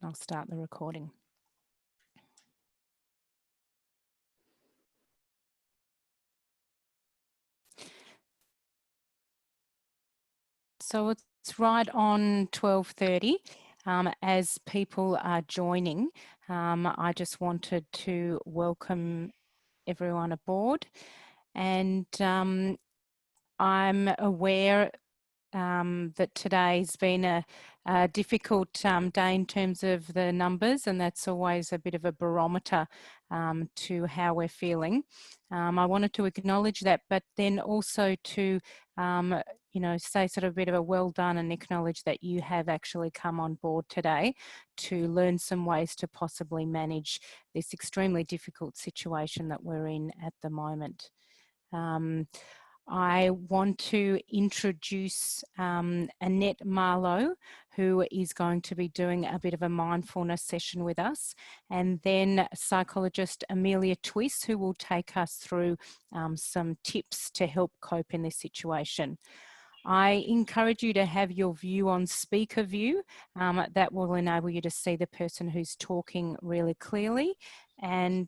I'll start the recording. So it's right on 12:30. As people are joining, I just wanted to welcome everyone aboard, and I'm aware that today's been a difficult day in terms of the numbers, and that's always a bit of a barometer to how we're feeling. I wanted to acknowledge that, but then also to you know, say sort of a bit of a well done and acknowledge that you have actually come on board today to learn some ways to possibly manage this extremely difficult situation that we're in at the moment. I want to introduce Annette Marlow, who is going to be doing a bit of a mindfulness session with us, and then psychologist Amelia Twiss, who will take us through some tips to help cope in this situation. I encourage you to have your view on speaker view. That will enable you to see the person who's talking really clearly. And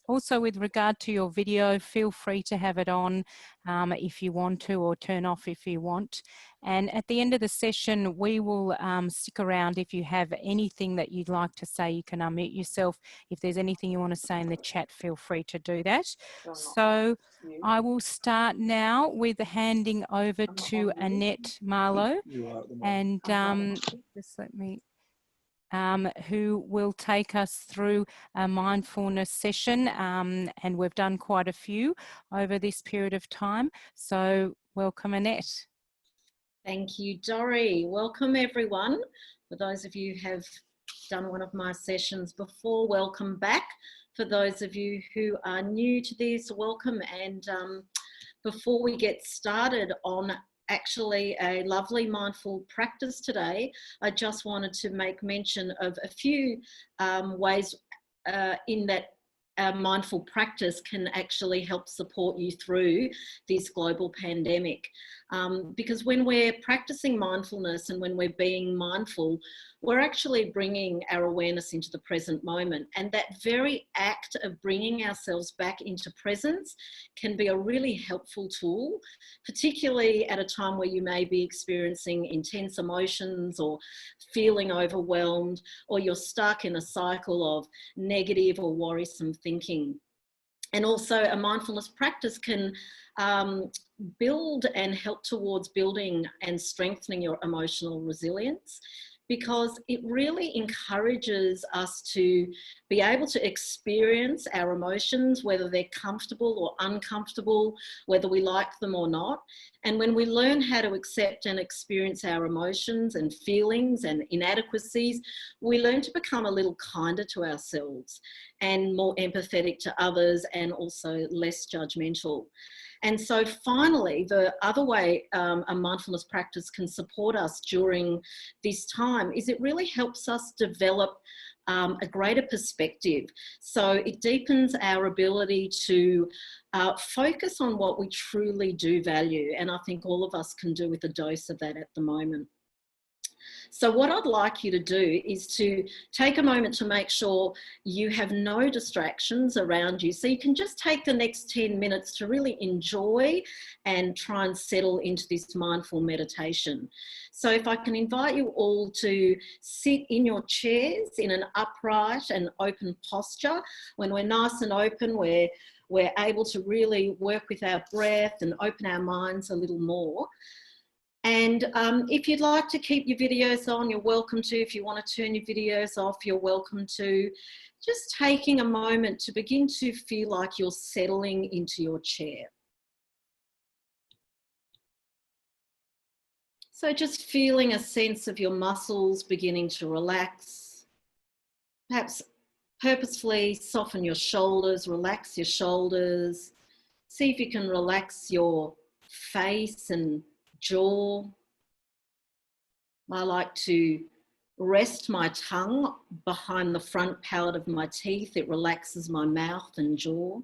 also with regard to your video, feel free to have it on if you want to, or turn off if you want. And at the end of the session, we will stick around. If you have anything that you'd like to say, you can unmute yourself. If there's anything you want to say in the chat, feel free to do that. So I will start now with handing over to Annette Marlow, and just let me, who will take us through a mindfulness session, and we've done quite a few over this period of time. So welcome, Annette. Thank you, Dori. Welcome, everyone. For those of you who have done one of my sessions before, welcome back. For those of you who are new to this, welcome. And before we get started on actually a lovely mindful practice today, I just wanted to make mention of a few ways in that mindful practice can actually help support you through this global pandemic. Because when we're practicing mindfulness and when we're being mindful, we're actually bringing our awareness into the present moment. And that very act of bringing ourselves back into presence can be a really helpful tool, particularly at a time where you may be experiencing intense emotions or feeling overwhelmed, or you're stuck in a cycle of negative or worrisome thinking. And also a mindfulness practice can build and help towards building and strengthening your emotional resilience, because it really encourages us to be able to experience our emotions, whether they're comfortable or uncomfortable, whether we like them or not. And when we learn how to accept and experience our emotions and feelings and inadequacies, we learn to become a little kinder to ourselves and more empathetic to others, and also less judgmental. And so finally, the other way a mindfulness practice can support us during this time is it really helps us develop a greater perspective. So it deepens our ability to focus on what we truly do value. And I think all of us can do with a dose of that at the moment. So what I'd like you to do is to take a moment to make sure you have no distractions around you. So you can just take the next 10 minutes to really enjoy and try and settle into this mindful meditation. So if I can invite you all to sit in your chairs in an upright and open posture. When we're nice and open, we're able to really work with our breath and open our minds a little more. And if you'd like to keep your videos on, you're welcome to. If you want to turn your videos off, you're welcome to. Just taking a moment to begin to feel like you're settling into your chair. So just feeling a sense of your muscles beginning to relax. Perhaps purposefully soften your shoulders, relax your shoulders. See if you can relax your face and jaw. I like to rest my tongue behind the front palate of my teeth. It relaxes my mouth and jaw.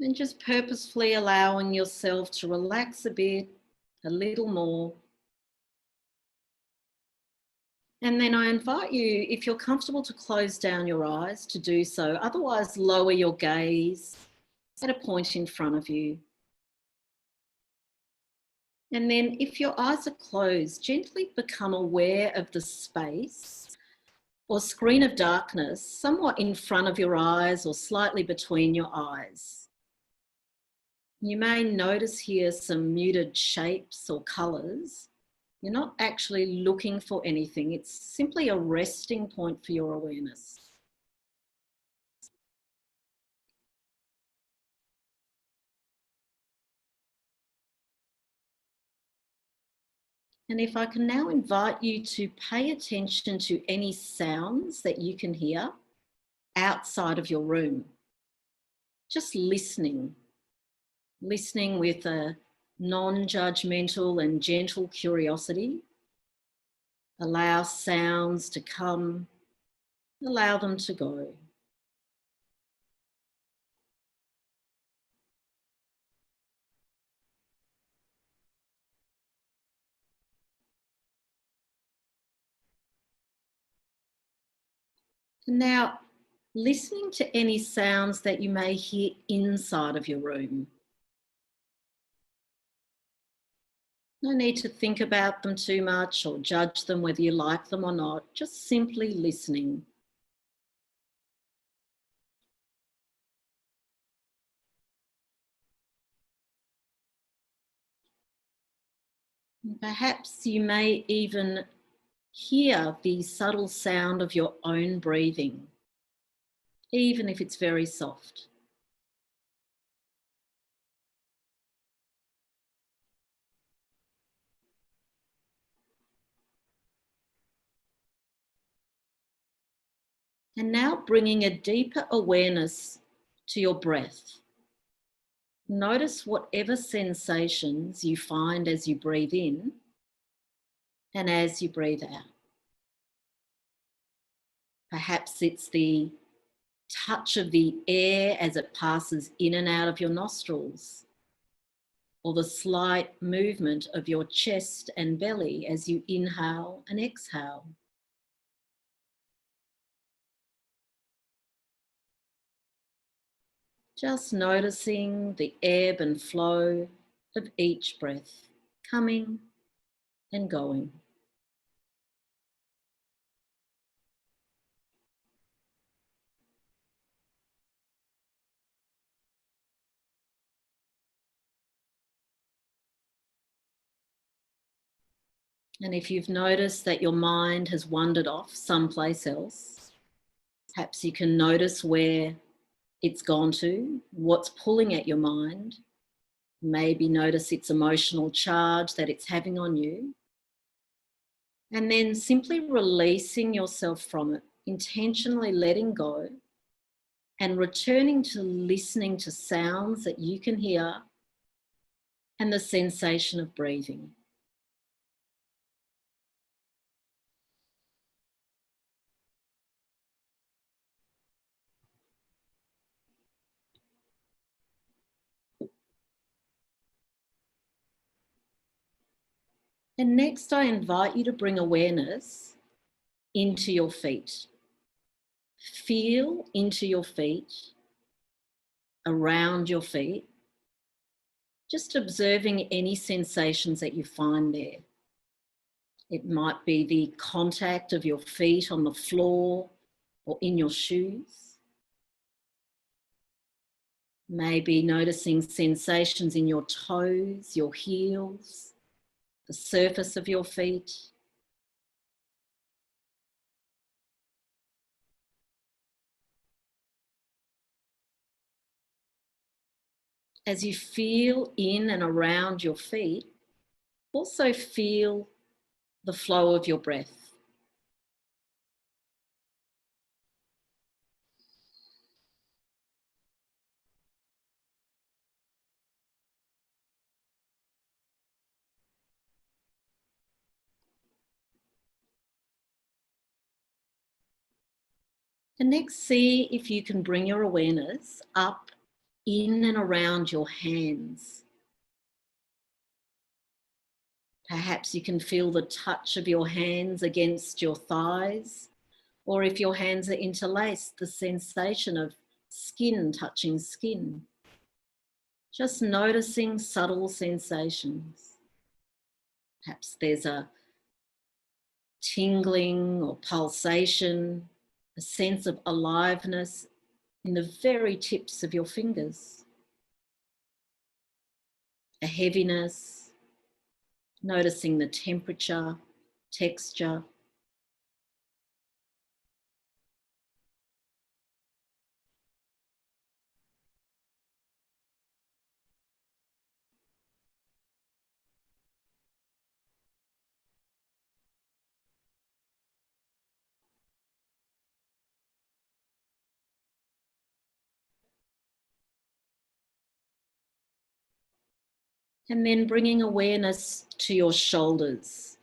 And just purposefully allowing yourself to relax a bit, a little more, And then I invite you, if you're comfortable, to close down your eyes to do so. Otherwise, lower your gaze at a point in front of you. And then if your eyes are closed, gently become aware of the space or screen of darkness somewhat in front of your eyes or slightly between your eyes. You may notice here some muted shapes or colours. You're not actually looking for anything. It's simply a resting point for your awareness. And if I can now invite you to pay attention to any sounds that you can hear outside of your room. Just listening with a non-judgmental and gentle curiosity. Allow sounds to come, allow them to go. And now, listening to any sounds that you may hear inside of your room. No need to think about them too much or judge them whether you like them or not, just simply listening. And perhaps you may even hear the subtle sound of your own breathing, even if it's very soft. And now bringing a deeper awareness to your breath. Notice whatever sensations you find as you breathe in and as you breathe out. Perhaps it's the touch of the air as it passes in and out of your nostrils, or the slight movement of your chest and belly as you inhale and exhale. Just noticing the ebb and flow of each breath, coming and going. And if you've noticed that your mind has wandered off someplace else, perhaps you can notice where it's gone to, what's pulling at your mind. Maybe notice its emotional charge that it's having on you. And then simply releasing yourself from it, intentionally letting go and returning to listening to sounds that you can hear and the sensation of breathing. And next, I invite you to bring awareness into your feet. Feel into your feet, around your feet, just observing any sensations that you find there. It might be the contact of your feet on the floor or in your shoes. Maybe noticing sensations in your toes, your heels, the surface of your feet. As you feel in and around your feet, also feel the flow of your breath. And next, see if you can bring your awareness up in and around your hands. Perhaps you can feel the touch of your hands against your thighs, or if your hands are interlaced, the sensation of skin touching skin. Just noticing subtle sensations. Perhaps there's a tingling or pulsation, a sense of aliveness in the very tips of your fingers. A heaviness, noticing the temperature, texture. And then bringing awareness to your shoulders,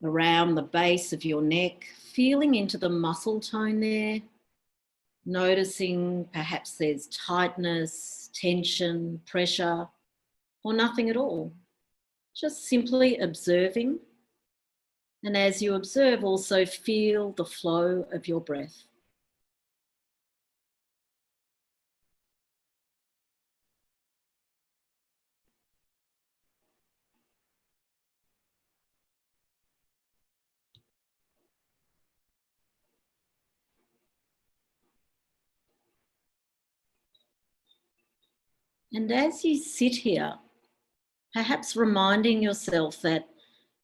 around the base of your neck, feeling into the muscle tone there, noticing perhaps there's tightness, tension, pressure, or nothing at all. Just simply observing. And as you observe, also feel the flow of your breath. And as you sit here, perhaps reminding yourself that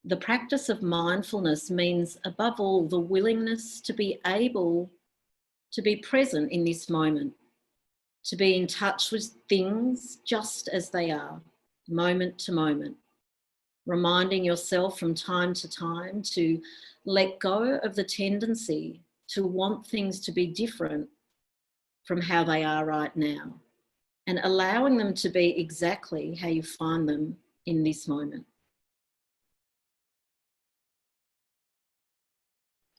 the practice of mindfulness means, above all, the willingness to be able to be present in this moment, to be in touch with things just as they are, moment to moment. Reminding yourself from time to time to let go of the tendency to want things to be different from how they are right now, and allowing them to be exactly how you find them in this moment.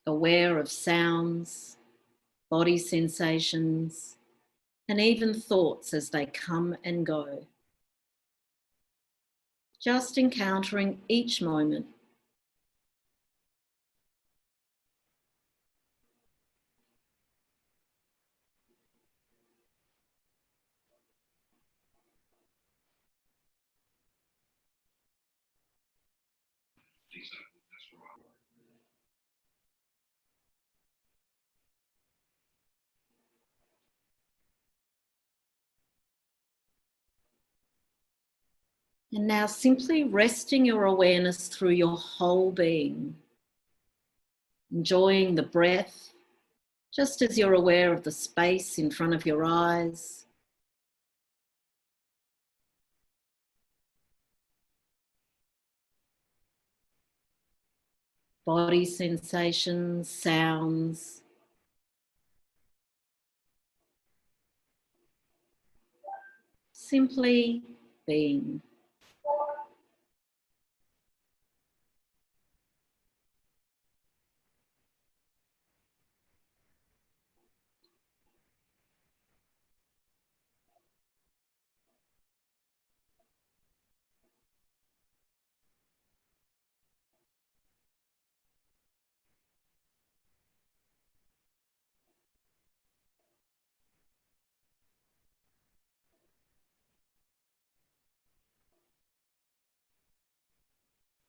Aware of sounds, body sensations, and even thoughts as they come and go. Just encountering each moment. And now simply resting your awareness through your whole being. Enjoying the breath, just as you're aware of the space in front of your eyes. Body sensations, sounds. Simply being.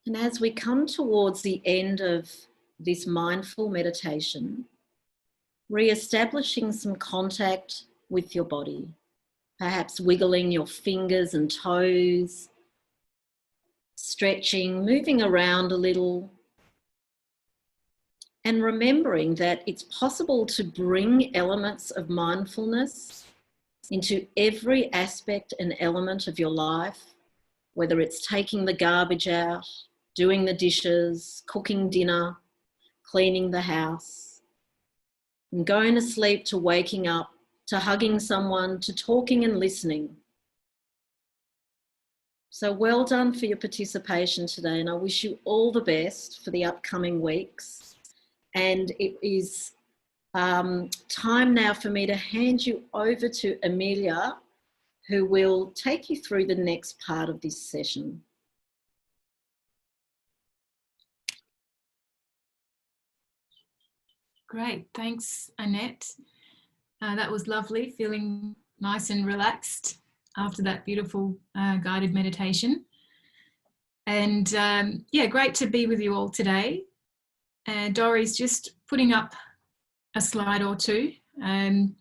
And as we come towards the end of this mindful meditation, re-establishing some contact with your body, perhaps wiggling your fingers and toes, stretching, moving around a little, and remembering that it's possible to bring elements of mindfulness into every aspect and element of your life, whether it's taking the garbage out, doing the dishes, cooking dinner, cleaning the house, and going to sleep, to waking up, to hugging someone, to talking and listening. So well done for your participation today, and I wish you all the best for the upcoming weeks. And it is time now for me to hand you over to Amelia, who will take you through the next part of this session. Great, thanks Annette. That was lovely, feeling nice and relaxed after that beautiful guided meditation. And yeah, great to be with you all today. Dori's just putting up a slide or two, and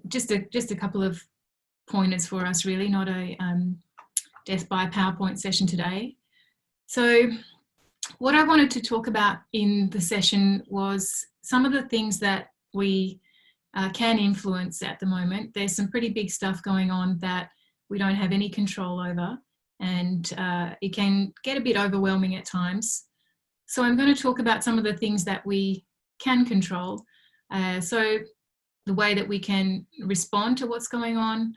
just a couple of pointers for us, really, not a death by PowerPoint session today. So what I wanted to talk about in the session was some of the things that we can influence at the moment. There's some pretty big stuff going on that we don't have any control over, and it can get a bit overwhelming at times. So I'm going to talk about some of the things that we can control. So the way that we can respond to what's going on,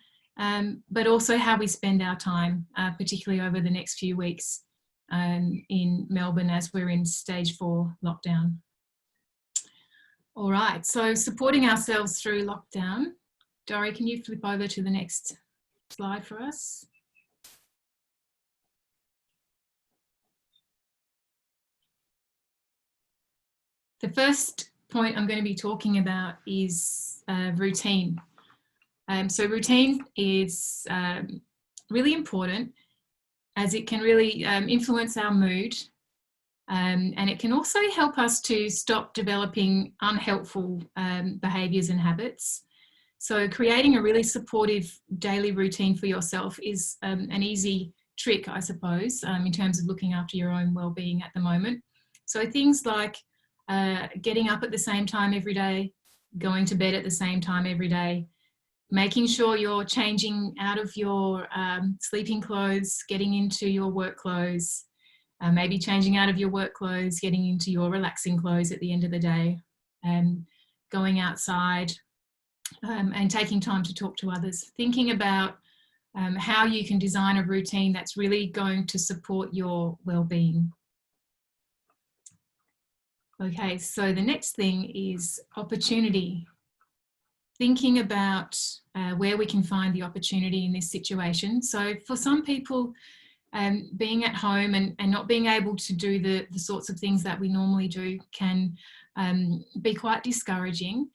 but also how we spend our time, particularly over the next few weeks in Melbourne as we're in stage 4 lockdown. All right, so supporting ourselves through lockdown. Dori, can you flip over to the next slide for us? The first point I'm going to be talking about is routine. So routine is really important, as it can really influence our mood, and it can also help us to stop developing unhelpful behaviours and habits. So creating a really supportive daily routine for yourself is an easy trick, I suppose, in terms of looking after your own well-being at the moment. So things like getting up at the same time every day, going to bed at the same time every day, making sure you're changing out of your sleeping clothes, getting into your work clothes, maybe changing out of your work clothes, getting into your relaxing clothes at the end of the day, going outside, and taking time to talk to others, thinking about how you can design a routine that's really going to support your well-being. Okay, so the next thing is opportunity. Thinking about where we can find the opportunity in this situation. So for some people, being at home and not being able to do the sorts of things that we normally do can be quite discouraging.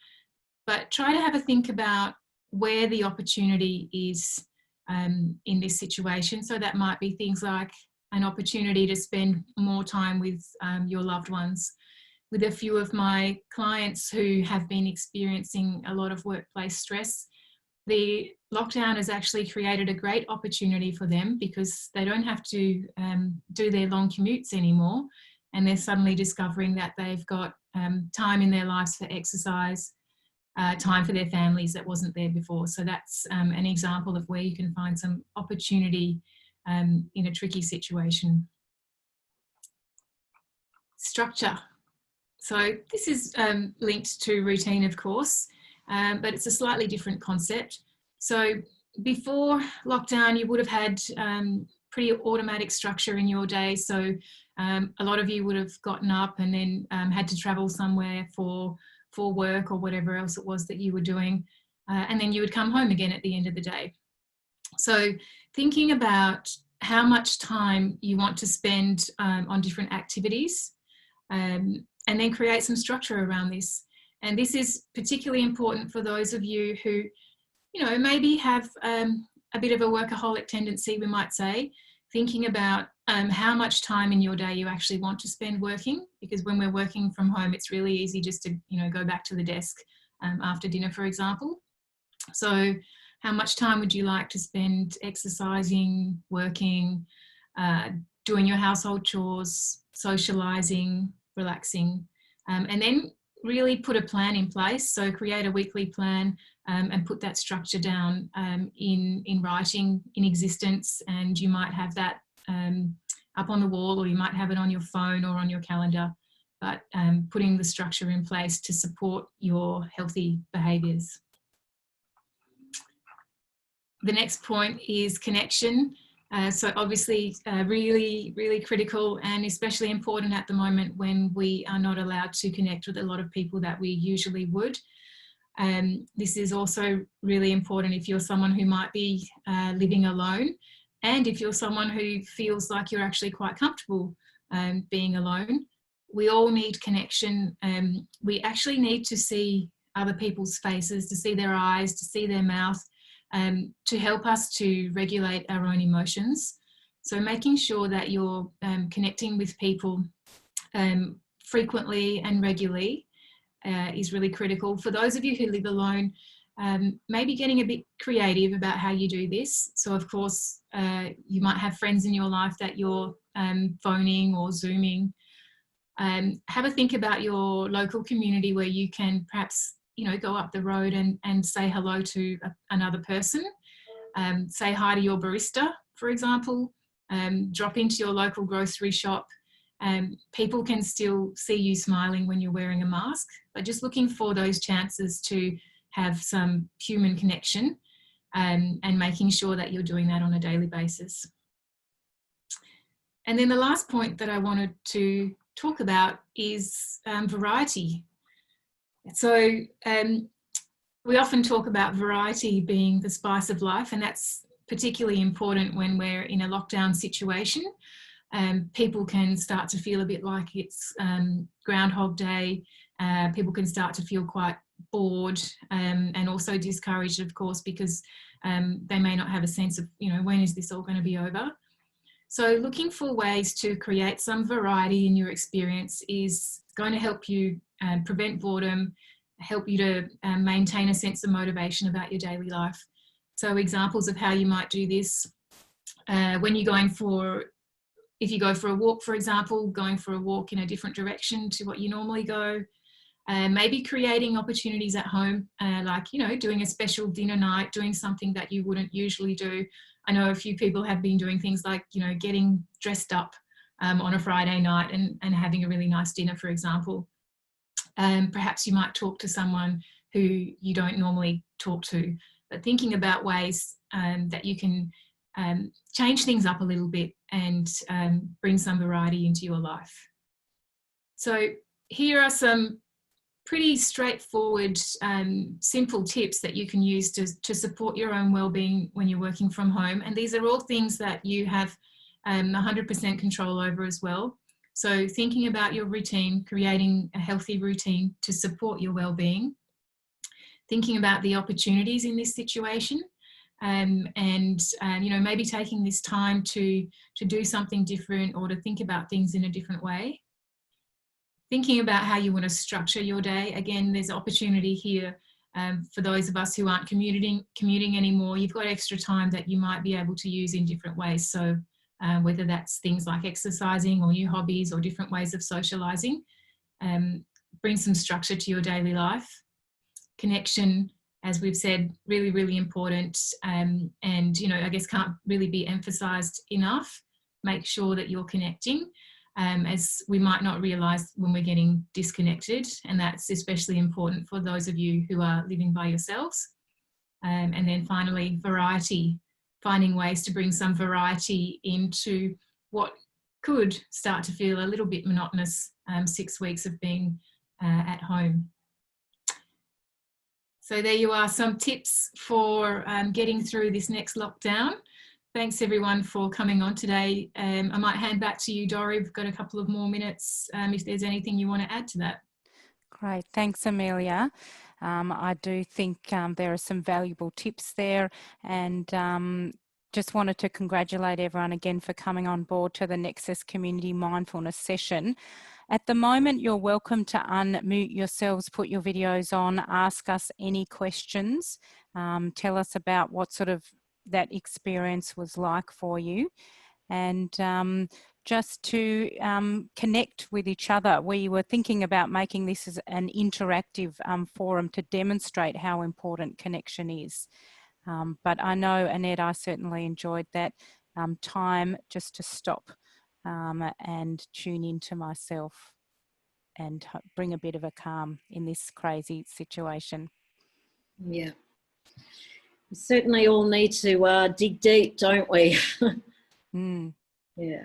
But try to have a think about where the opportunity is in this situation. So that might be things like an opportunity to spend more time with your loved ones. With a few of my clients who have been experiencing a lot of workplace stress, the lockdown has actually created a great opportunity for them, because they don't have to do their long commutes anymore, and they're suddenly discovering that they've got time in their lives for exercise, time for their families that wasn't there before. So that's an example of where you can find some opportunity in a tricky situation. Structure. So this is linked to routine, of course, but it's a slightly different concept. So before lockdown, you would have had pretty automatic structure in your day. So a lot of you would have gotten up and then had to travel somewhere for work or whatever else it was that you were doing, and then you would come home again at the end of the day. So thinking about how much time you want to spend on different activities, and then create some structure around this. And this is particularly important for those of you who, you know, maybe have a bit of a workaholic tendency, we might say, thinking about how much time in your day you actually want to spend working, because when we're working from home, it's really easy just to, you know, go back to the desk after dinner, for example. So how much time would you like to spend exercising, working, doing your household chores, socializing, relaxing, and then really put a plan in place. So create a weekly plan and put that structure down in writing, in existence, and you might have that up on the wall, or you might have it on your phone or on your calendar, but putting the structure in place to support your healthy behaviours. The next point is connection. So obviously really, really critical, and especially important at the moment when we are not allowed to connect with a lot of people that we usually would. This is also really important if you're someone who might be living alone, and if you're someone who feels like you're actually quite comfortable being alone. we all need connection. We actually need to see other people's faces, to see their eyes, to see their mouth, to help us to regulate our own emotions. So making sure that you're connecting with people frequently and regularly is really critical. For those of you who live alone, maybe getting a bit creative about how you do this. So of course, you might have friends in your life that you're phoning or Zooming. Have a think about your local community where you can perhaps, go up the road and say hello to another person. Say hi to your barista, for example. Drop into your local grocery shop. People can still see you smiling when you're wearing a mask, but just looking for those chances to have some human connection, and making sure that you're doing that on a daily basis. And then the last point that I wanted to talk about is variety. So we often talk about variety being the spice of life, and that's particularly important when we're in a lockdown situation. People can start to feel a bit like it's Groundhog Day. People can start to feel quite bored, and also discouraged, of course, because they may not have a sense of, when is this all going to be over? So looking for ways to create some variety in your experience is going to help you prevent boredom, help you to maintain a sense of motivation about your daily life. So examples of how you might do this, when you're going for, if you go for a walk, for example, going for a walk in a different direction to what you normally go. Maybe creating opportunities at home, like, doing a special dinner night, doing something that you wouldn't usually do. I know a few people have been doing things like, getting dressed up on a Friday night and having a really nice dinner, for example. Perhaps you might talk to someone who you don't normally talk to, but thinking about ways that you can change things up a little bit and bring some variety into your life. So here are some pretty straightforward, simple tips that you can use to support your own well-being when you're working from home. And these are all things that you have 100% control over as well. So thinking about your routine, creating a healthy routine to support your well-being, thinking about the opportunities in this situation, and maybe taking this time to do something different or to think about things in a different way. Thinking about how you want to structure your day. Again, there's opportunity here for those of us who aren't commuting anymore. You've got extra time that you might be able to use in different ways. So whether that's things like exercising or new hobbies or different ways of socializing, bring some structure to your daily life. Connection, as we've said, really, really important, and I guess can't really be emphasized enough. Make sure that you're connecting, as we might not realize when we're getting disconnected, and that's especially important for those of you who are living by yourselves. And then finally, variety, finding ways to bring some variety into what could start to feel a little bit monotonous 6 weeks of being at home. So there you are, some tips for getting through this next lockdown. Thanks everyone for coming on today. I might hand back to you, Dori. We've got a couple of more minutes if there's anything you want to add to that. Great, thanks Amelia. I do think there are some valuable tips there, and just wanted to congratulate everyone again for coming on board to the Nexus Community Mindfulness session. At the moment, you're welcome to unmute yourselves, put your videos on, ask us any questions, tell us about what sort of that experience was like for you, and just to connect with each other. We were thinking about making this as an interactive forum to demonstrate how important connection is. But I know, Annette, I certainly enjoyed that time just to stop and tune into myself and bring a bit of a calm in this crazy situation. Yeah. We certainly all need to dig deep, don't we? Yeah.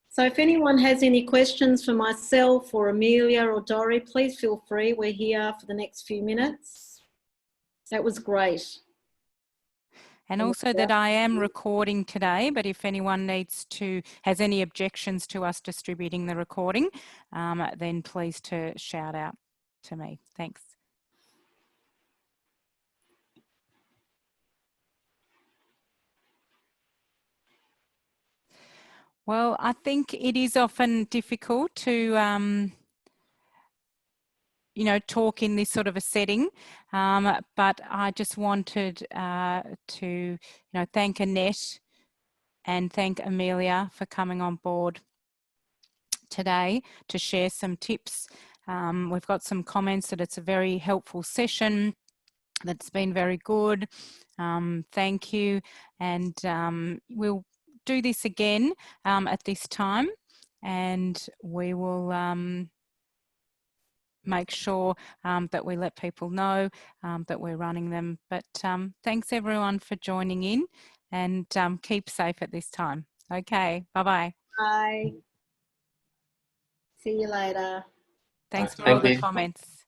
So if anyone has any questions for myself or Amelia or Dori, please feel free. We're here for the next few minutes. That was great. And also that I am recording today, but if anyone has any objections to us distributing the recording, then please to shout out to me. Thanks. Well, I think it is often difficult to you know, talk in this sort of a setting, but I just wanted to, you know, thank Annette and thank Amelia for coming on board today to share some tips. We've got some comments that it's a very helpful session, that's been very good. Thank you, and we'll do this again at this time, and we will make sure that we let people know that we're running them. But thanks everyone for joining in, and keep safe at this time. Okay, bye-bye. Bye. See you later. Thanks for all the comments.